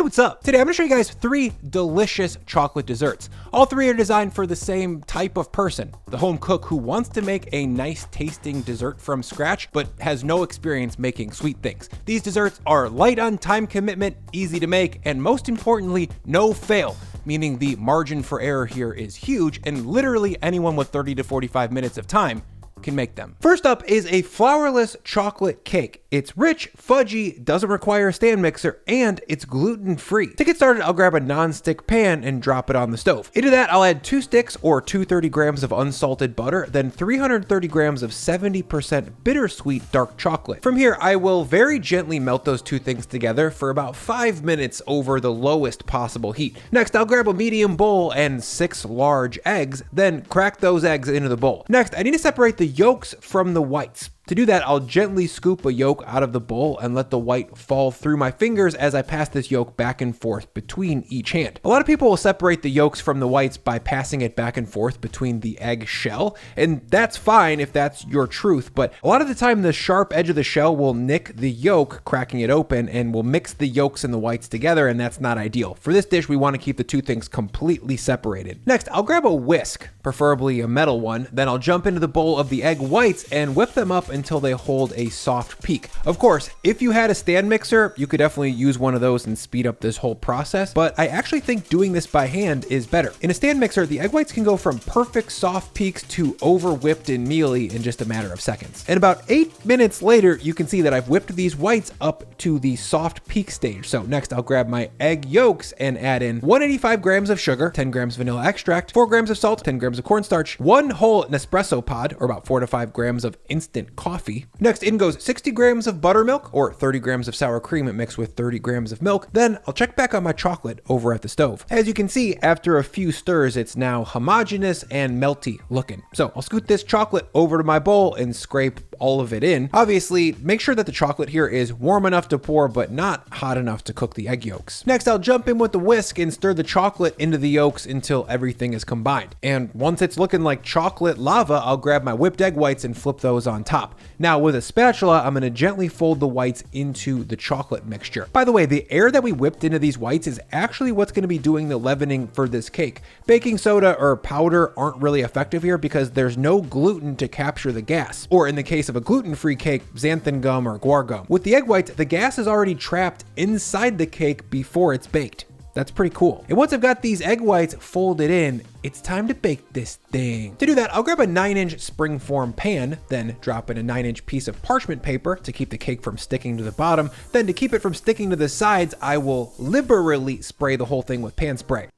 what's up? Today I'm gonna show you guys 3 delicious chocolate desserts. All 3 are designed for the same type of person, the home cook who wants to make a nice tasting dessert from scratch, but has no experience making sweet things. These desserts are light on time commitment, easy to make, and most importantly, no fail, meaning the margin for error here is huge, and literally anyone with 30 to 45 minutes of time can make them. First up is a flourless chocolate cake. It's rich, fudgy, doesn't require a stand mixer, and it's gluten-free. To get started, I'll grab a non-stick pan and drop it on the stove. Into that, I'll add 2 sticks or 230 grams of unsalted butter, then 330 grams of 70% bittersweet dark chocolate. From here, I will very gently melt those 2 things together for about 5 minutes over the lowest possible heat. Next, I'll grab a medium bowl and 6 large eggs, then crack those eggs into the bowl. Next, I need to separate the yolks from the whites. To do that, I'll gently scoop a yolk out of the bowl and let the white fall through my fingers as I pass this yolk back and forth between each hand. A lot of people will separate the yolks from the whites by passing it back and forth between the egg shell, and that's fine if that's your truth, but a lot of the time the sharp edge of the shell will nick the yolk, cracking it open, and will mix the yolks and the whites together, and that's not ideal. For this dish, we want to keep the 2 things completely separated. Next, I'll grab a whisk, preferably a metal one, then I'll jump into the bowl of the egg whites and whip them up until they hold a soft peak. Of course, if you had a stand mixer, you could definitely use one of those and speed up this whole process, but I actually think doing this by hand is better. In a stand mixer, the egg whites can go from perfect soft peaks to over whipped and mealy in just a matter of seconds. And about 8 minutes later, you can see that I've whipped these whites up to the soft peak stage. So next I'll grab my egg yolks and add in 185 grams of sugar, 10 grams vanilla extract, 4 grams of salt, 10 grams of cornstarch, 1 whole Nespresso pod, or about 4 to 5 grams of instant coffee. Next in goes 60 grams of buttermilk, or 30 grams of sour cream mixed with 30 grams of milk. Then I'll check back on my chocolate over at the stove. As you can see, after a few stirs, it's now homogeneous and melty looking. So I'll scoot this chocolate over to my bowl and scrape all of it in. Obviously, make sure that the chocolate here is warm enough to pour, but not hot enough to cook the egg yolks. Next, I'll jump in with the whisk and stir the chocolate into the yolks until everything is combined. And once it's looking like chocolate lava, I'll grab my whipped egg whites and flip those on top. Now with a spatula, I'm gonna gently fold the whites into the chocolate mixture. By the way, the air that we whipped into these whites is actually what's gonna be doing the leavening for this cake. Baking soda or powder aren't really effective here because there's no gluten to capture the gas. Or in the case of a gluten-free cake, xanthan gum or guar gum. With the egg whites, the gas is already trapped inside the cake before it's baked. That's pretty cool. And once I've got these egg whites folded in, it's time to bake this thing. To do that, I'll grab a 9-inch springform pan, then drop in a 9-inch piece of parchment paper to keep the cake from sticking to the bottom. Then to keep it from sticking to the sides, I will liberally spray the whole thing with pan spray.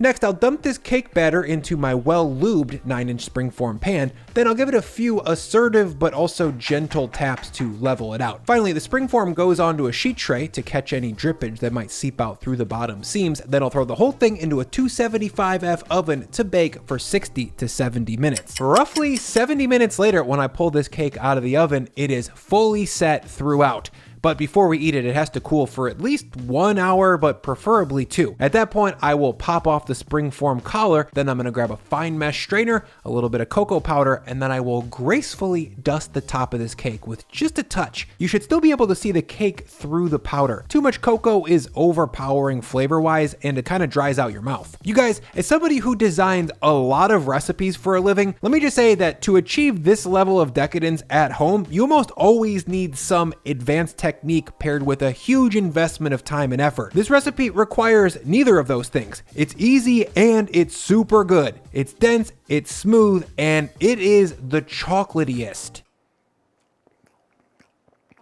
Next, I'll dump this cake batter into my well-lubed 9-inch springform pan, then I'll give it a few assertive but also gentle taps to level it out. Finally, the springform goes onto a sheet tray to catch any drippage that might seep out through the bottom seams, then I'll throw the whole thing into a 275F oven to bake for 60 to 70 minutes. Roughly 70 minutes later, when I pull this cake out of the oven, it is fully set throughout. But before we eat it, it has to cool for at least 1 hour, but preferably 2. At that point, I will pop off the springform collar, then I'm gonna grab a fine mesh strainer, a little bit of cocoa powder, and then I will gracefully dust the top of this cake with just a touch. You should still be able to see the cake through the powder. Too much cocoa is overpowering flavor-wise, and it kind of dries out your mouth. You guys, as somebody who designs a lot of recipes for a living, let me just say that to achieve this level of decadence at home, you almost always need some advanced technique paired with a huge investment of time and effort. This recipe requires neither of those things. It's easy and it's super good. It's dense, it's smooth, and it is the chocolatiest.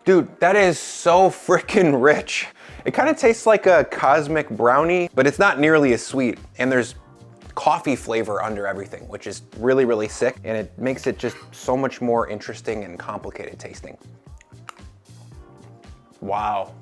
Dude, that is so freaking rich. It kind of tastes like a cosmic brownie, but it's not nearly as sweet. And there's coffee flavor under everything, which is really, really sick. And it makes it just so much more interesting and complicated tasting. Wow.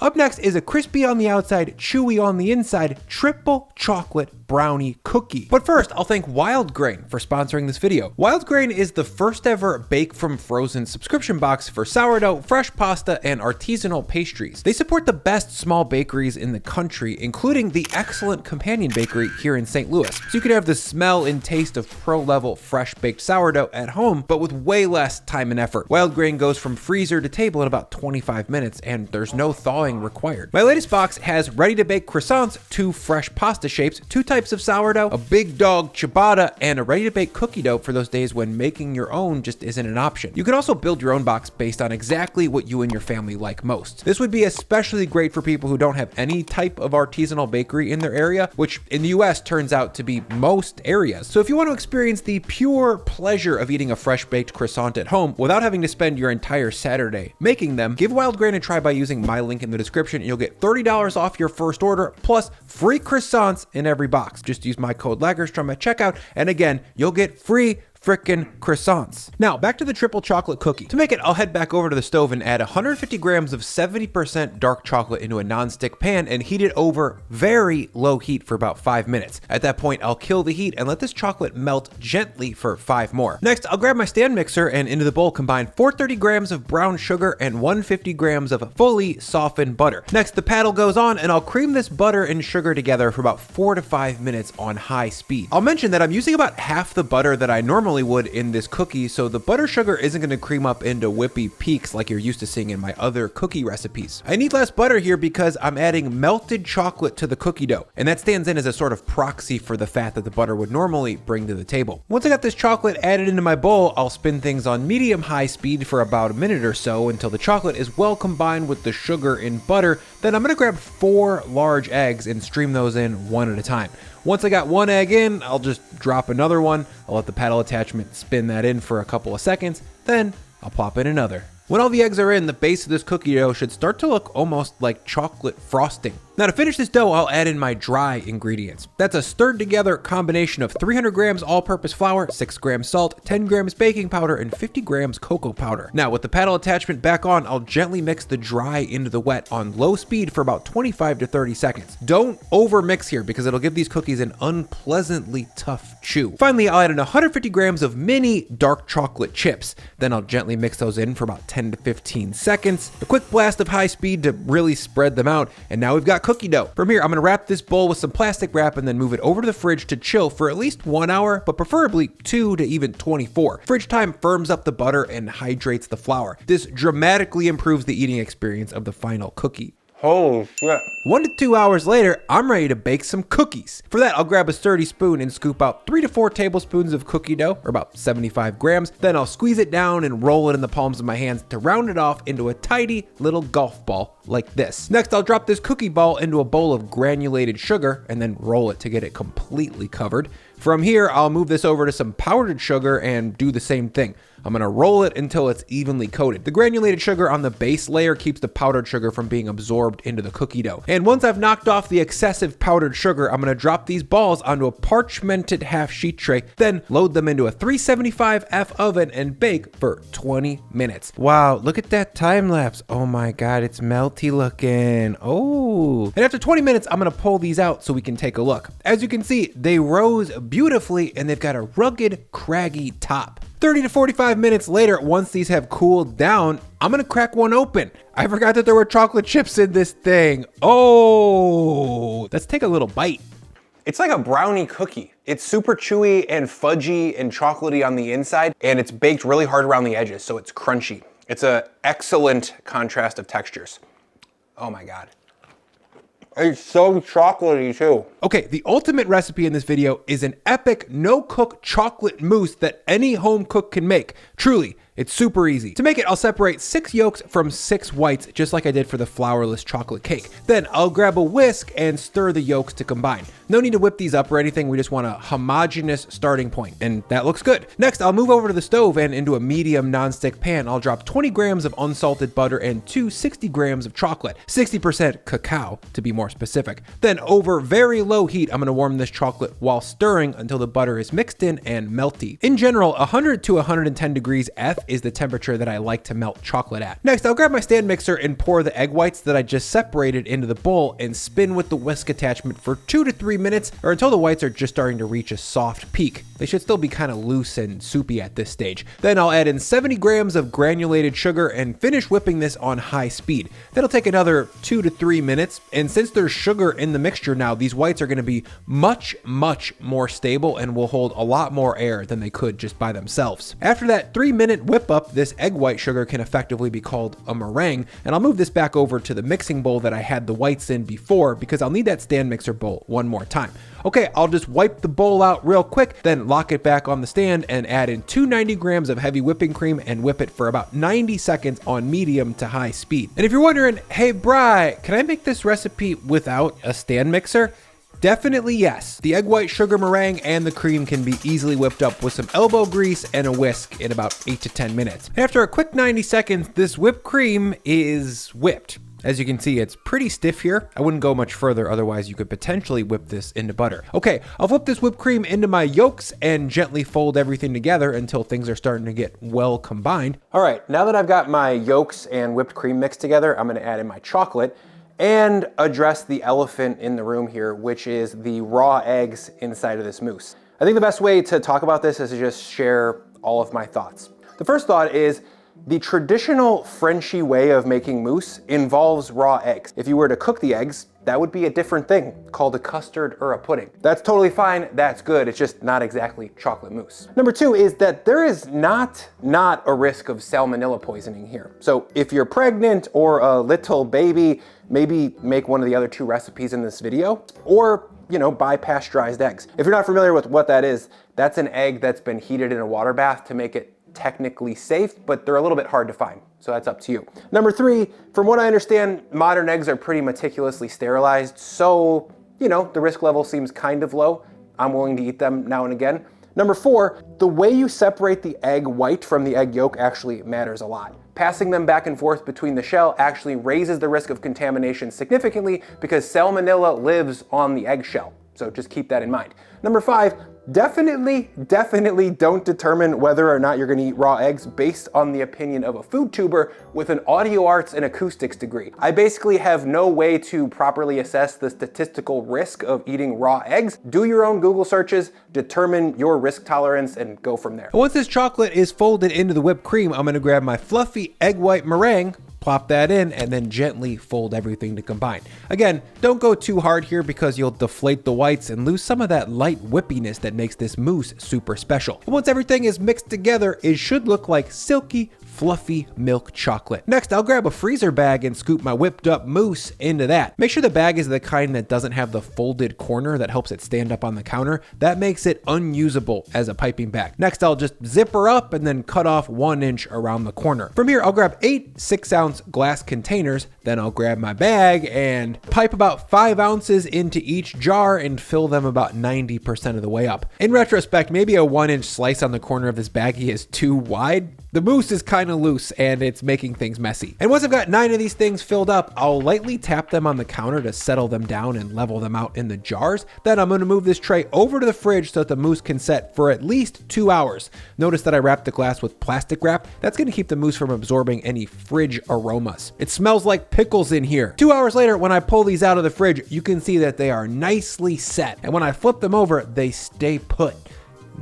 Up next is a crispy on the outside, chewy on the inside, triple chocolate brownie cookie. But first, I'll thank Wild Grain for sponsoring this video. Wild Grain is the first ever bake from frozen subscription box for sourdough, fresh pasta, and artisanal pastries. They support the best small bakeries in the country, including the excellent Companion Bakery here in St. Louis. So you can have the smell and taste of pro-level fresh baked sourdough at home, but with way less time and effort. Wild Grain goes from freezer to table in about 25 minutes, and there's no thawing required. My latest box has ready-to-bake croissants, 2 fresh pasta shapes, 2 types of sourdough, a big dog ciabatta, and a ready-to-bake cookie dough for those days when making your own just isn't an option. You can also build your own box based on exactly what you and your family like most. This would be especially great for people who don't have any type of artisanal bakery in their area, which in the US turns out to be most areas. So if you want to experience the pure pleasure of eating a fresh baked croissant at home without having to spend your entire Saturday making them, give Wild Grain a try by using my link in the description and you'll get $30 off your first order plus free croissants in every box. Just use my code Lagerstrom at checkout, and again, you'll get free frickin' croissants. Now, back to the triple chocolate cookie. To make it, I'll head back over to the stove and add 150 grams of 70% dark chocolate into a non-stick pan and heat it over very low heat for about 5 minutes. At that point, I'll kill the heat and let this chocolate melt gently for 5 more. Next, I'll grab my stand mixer and into the bowl combine 430 grams of brown sugar and 150 grams of fully softened butter. Next, the paddle goes on and I'll cream this butter and sugar together for about 4 to 5 minutes on high speed. I'll mention that I'm using about half the butter that I normally would in this cookie, so the butter sugar isn't going to cream up into whippy peaks like you're used to seeing in my other cookie recipes. I need less butter here because I'm adding melted chocolate to the cookie dough, and that stands in as a sort of proxy for the fat that the butter would normally bring to the table. Once I got this chocolate added into my bowl, I'll spin things on medium-high speed for about a minute or so until the chocolate is well combined with the sugar and butter. Then I'm going to grab 4 large eggs and stream those in one at a time. Once I got 1 egg in, I'll just drop another one. I'll let the paddle attachment spin that in for a couple of seconds, then I'll plop in another. When all the eggs are in, the base of this cookie dough should start to look almost like chocolate frosting. Now to finish this dough, I'll add in my dry ingredients. That's a stirred together combination of 300 grams all-purpose flour, 6 grams salt, 10 grams baking powder, and 50 grams cocoa powder. Now with the paddle attachment back on, I'll gently mix the dry into the wet on low speed for about 25 to 30 seconds. Don't over mix here because it'll give these cookies an unpleasantly tough chew. Finally, I'll add in 150 grams of mini dark chocolate chips. Then I'll gently mix those in for about 10 to 15 seconds. A quick blast of high speed to really spread them out, and now we've got cookie dough. From here, I'm gonna wrap this bowl with some plastic wrap and then move it over to the fridge to chill for at least 1 hour, but preferably 2 to even 24. Fridge time firms up the butter and hydrates the flour. This dramatically improves the eating experience of the final cookie. Holy shit. 1 to 2 hours later, I'm ready to bake some cookies. For that, I'll grab a sturdy spoon and scoop out 3 to 4 tablespoons of cookie dough, or about 75 grams. Then I'll squeeze it down and roll it in the palms of my hands to round it off into a tidy little golf ball like this. Next, I'll drop this cookie ball into a bowl of granulated sugar and then roll it to get it completely covered. From here, I'll move this over to some powdered sugar and do the same thing. I'm gonna roll it until it's evenly coated. The granulated sugar on the base layer keeps the powdered sugar from being absorbed into the cookie dough. And once I've knocked off the excessive powdered sugar, I'm gonna drop these balls onto a parchmented half sheet tray, then load them into a 375F oven and bake for 20 minutes. Wow, look at that time lapse. Oh my God, it's melty looking. Oh. And after 20 minutes, I'm gonna pull these out so we can take a look. As you can see, they rose beautifully and they've got a rugged, craggy top. 30 to 45 minutes later, once these have cooled down, I'm gonna crack one open. I forgot that there were chocolate chips in this thing. Oh, let's take a little bite. It's like a brownie cookie. It's super chewy and fudgy and chocolatey on the inside, and it's baked really hard around the edges, so it's crunchy. It's an excellent contrast of textures. Oh my God. It's so chocolatey too. Okay, the ultimate recipe in this video is an epic no-cook chocolate mousse that any home cook can make. Truly, it's super easy. To make it, I'll separate 6 yolks from 6 whites, just like I did for the flourless chocolate cake. Then I'll grab a whisk and stir the yolks to combine. No need to whip these up or anything, we just want a homogeneous starting point, and that looks good. Next, I'll move over to the stove and into a medium non-stick pan, I'll drop 20 grams of unsalted butter and 60 grams of chocolate, 60% cacao to be more specific. Then over very low heat, I'm gonna warm this chocolate while stirring until the butter is mixed in and melty. In general, 100 to 110 degrees F is the temperature that I like to melt chocolate at. Next, I'll grab my stand mixer and pour the egg whites that I just separated into the bowl and spin with the whisk attachment for 2 to 3 minutes, or until the whites are just starting to reach a soft peak. They should still be kind of loose and soupy at this stage. Then I'll add in 70 grams of granulated sugar and finish whipping this on high speed. That'll take another 2 to 3 minutes, and since there's sugar in the mixture now, these whites are going to be much more stable and will hold a lot more air than they could just by themselves. After that 3-minute whip up, this egg white sugar can effectively be called a meringue, and I'll move this back over to the mixing bowl that I had the whites in before because I'll need that stand mixer bowl one more time. Okay, I'll just wipe the bowl out real quick, then lock it back on the stand and add in 290 grams of heavy whipping cream and whip it for about 90 seconds on medium to high speed. And if you're wondering, hey Bri, can I make this recipe without a stand mixer? Definitely yes. The egg white sugar meringue and the cream can be easily whipped up with some elbow grease and a whisk in about 8 to 10 minutes. After a quick 90 seconds, this whipped cream is whipped. As you can see, it's pretty stiff here. I wouldn't go much further, otherwise you could potentially whip this into butter. Okay, I'll flip this whipped cream into my yolks and gently fold everything together until things are starting to get well combined. All right, now that I've got my yolks and whipped cream mixed together, I'm gonna add in my chocolate and address the elephant in the room here, which is the raw eggs inside of this mousse. I think the best way to talk about this is to just share all of my thoughts. The first thought is, the traditional Frenchy way of making mousse involves raw eggs. If you were to cook the eggs, that would be a different thing called a custard or a pudding. That's totally fine, that's good, it's just not exactly chocolate mousse. Number 2 is that there is not a risk of salmonella poisoning here. So if you're pregnant or a little baby, maybe make one of the other 2 recipes in this video, or buy pasteurized eggs. If you're not familiar with what that is, that's an egg that's been heated in a water bath to make it technically safe, but they're a little bit hard to find. So that's up to you. Number 3, from what I understand, modern eggs are pretty meticulously sterilized. So, the risk level seems kind of low. I'm willing to eat them now and again. Number 4, the way you separate the egg white from the egg yolk actually matters a lot. Passing them back and forth between the shell actually raises the risk of contamination significantly because salmonella lives on the eggshell. So just keep that in mind. Number 5, definitely don't determine whether or not you're gonna eat raw eggs based on the opinion of a food tuber with an audio arts and acoustics degree. I basically have no way to properly assess the statistical risk of eating raw eggs. Do your own Google searches, determine your risk tolerance, and go from there. Once this chocolate is folded into the whipped cream, I'm gonna grab my fluffy egg white meringue, plop that in, and then gently fold everything to combine. Again, don't go too hard here because you'll deflate the whites and lose some of that light whippiness that makes this mousse super special. And once everything is mixed together, it should look like silky, fluffy milk chocolate. Next, I'll grab a freezer bag and scoop my whipped up mousse into that. Make sure the bag is the kind that doesn't have the folded corner that helps it stand up on the counter. That makes it unusable as a piping bag. Next, I'll just zip her up and then cut off 1 inch around the corner. From here, I'll grab 8 6-ounce glass containers. Then I'll grab my bag and pipe about 5 ounces into each jar and fill them about 90% of the way up. In retrospect, maybe a 1 inch slice on the corner of this baggie is too wide. The mousse is kind of loose and it's making things messy. And once I've got 9 of these things filled up, I'll lightly tap them on the counter to settle them down and level them out in the jars. Then I'm gonna move this tray over to the fridge so that the mousse can set for at least 2 hours. Notice that I wrapped the glass with plastic wrap. That's gonna keep the mousse from absorbing any fridge aromas. It smells like pickles in here. 2 hours later, when I pull these out of the fridge, you can see that they are nicely set. And when I flip them over, they stay put.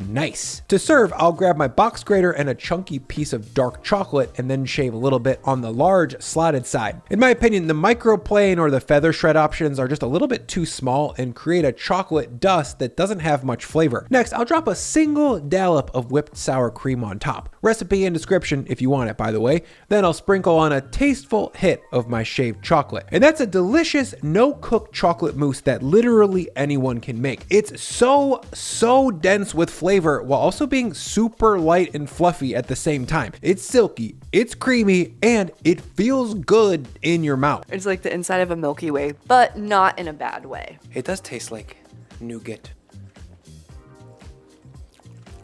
Nice. To serve, I'll grab my box grater and a chunky piece of dark chocolate and then shave a little bit on the large slotted side. In my opinion, the microplane or the feather shred options are just a little bit too small and create a chocolate dust that doesn't have much flavor. Next, I'll drop a single dollop of whipped sour cream on top. Recipe and description if you want it, by the way. Then I'll sprinkle on a tasteful hit of my shaved chocolate. And that's a delicious no-cook chocolate mousse that literally anyone can make. It's so dense with flavor while also being super light and fluffy at the same time. It's silky, it's creamy, and it feels good in your mouth. It's like the inside of a Milky Way, but not in a bad way. It does taste like nougat.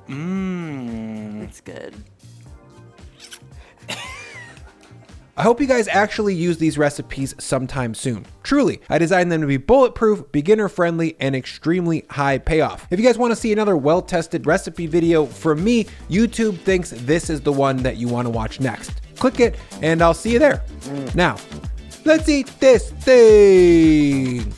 It's good. I hope you guys actually use these recipes sometime soon. Truly, I designed them to be bulletproof, beginner friendly, and extremely high payoff. If you guys want to see another well-tested recipe video from me, YouTube thinks this is the one that you want to watch next. Click it, and I'll see you there. Now, let's eat this thing.